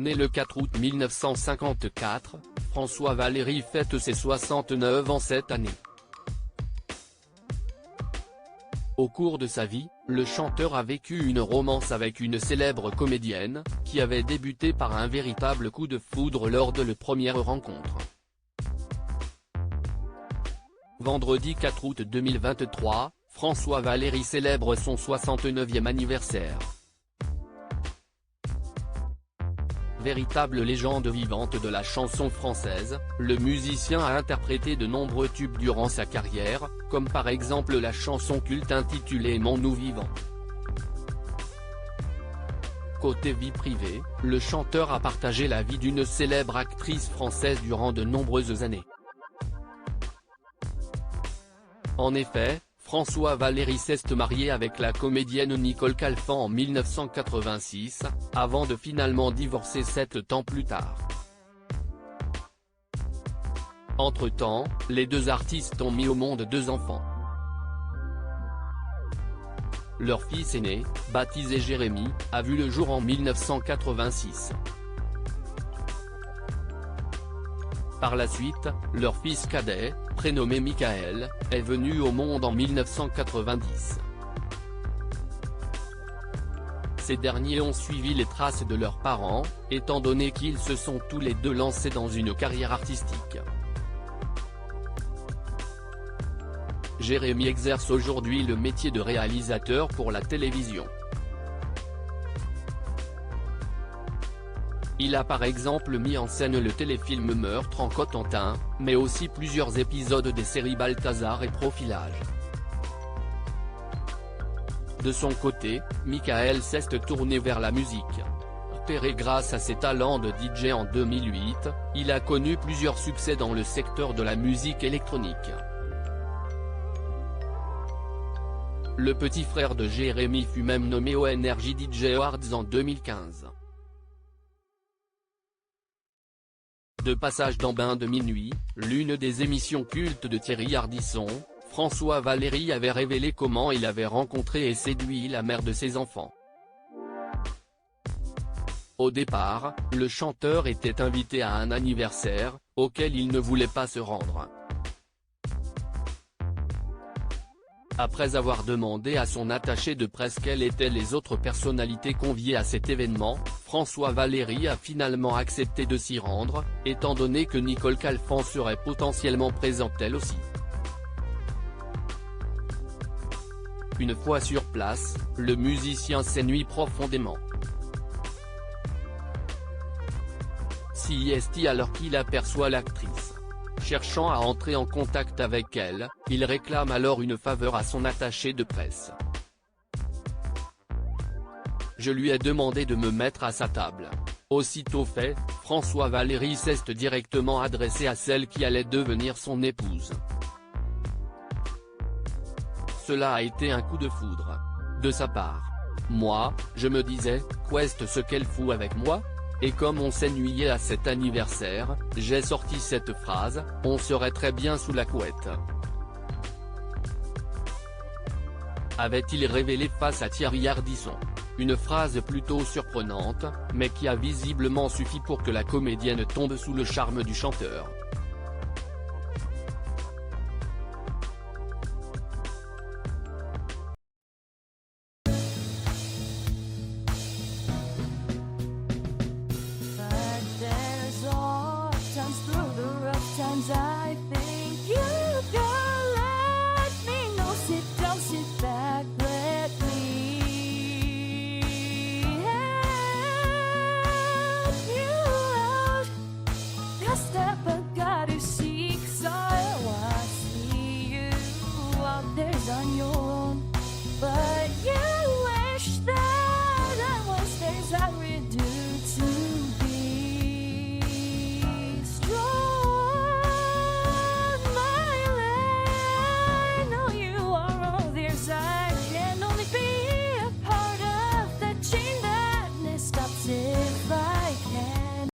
Né le 4 août 1954, François Valéry fête ses 69 ans cette année. Au cours de sa vie, le chanteur a vécu une romance avec une célèbre comédienne, qui avait débuté par un véritable coup de foudre lors de leur première rencontre. Vendredi 4 août 2023, François Valéry célèbre son 69e anniversaire. Véritable légende vivante de la chanson française, le musicien a interprété de nombreux tubes durant sa carrière, comme par exemple la chanson culte intitulée Aimons-nous vivants. Côté vie privée, le chanteur a partagé la vie d'une célèbre actrice française durant de nombreuses années. En effet, François Valéry s'est marié avec la comédienne Nicole Calfan en 1986, avant de finalement divorcer 7 ans plus tard. Entre-temps, les deux artistes ont mis au monde 2 enfants. Leur fils aîné, baptisé Jérémy, a vu le jour en 1986. Par la suite, leur fils cadet, prénommé Michael, est venu au monde en 1990. Ces derniers ont suivi les traces de leurs parents, étant donné qu'ils se sont tous les deux lancés dans une carrière artistique. Jérémy exerce aujourd'hui le métier de réalisateur pour la télévision. Il a par exemple mis en scène le téléfilm Meurtre en Cotentin, mais aussi plusieurs épisodes des séries Balthazar et Profilage. De son côté, Michael s'est tourné vers la musique. Repéré grâce à ses talents de DJ en 2008, il a connu plusieurs succès dans le secteur de la musique électronique. Le petit frère de Jérémy fut même nommé aux Energy DJ Awards en 2015. De passage dans Bain de minuit, l'une des émissions cultes de Thierry Ardisson, François Valéry avait révélé comment il avait rencontré et séduit la mère de ses enfants. Au départ, le chanteur était invité à un anniversaire, auquel il ne voulait pas se rendre. Après avoir demandé à son attaché de presse quelles étaient les autres personnalités conviées à cet événement, François Valéry a finalement accepté de s'y rendre, étant donné que Nicole Calfan serait potentiellement présente elle aussi. Une fois sur place, le musicien s'ennuie profondément. S'y est alors qu'il aperçoit l'actrice. Cherchant à entrer en contact avec elle, il réclame alors une faveur à son attaché de presse. Je lui ai demandé de me mettre à sa table. Aussitôt fait, François Valéry s'est directement adressé à celle qui allait devenir son épouse. Cela a été un coup de foudre. De sa part. Moi, je me disais, qu'est-ce ce qu'elle fout avec moi ? Et comme on s'ennuyait à cet anniversaire, j'ai sorti cette phrase, on serait très bien sous la couette. Avait-il révélé face à Thierry Ardisson. Une phrase plutôt surprenante, mais qui a visiblement suffi pour que la comédienne tombe sous le charme du chanteur.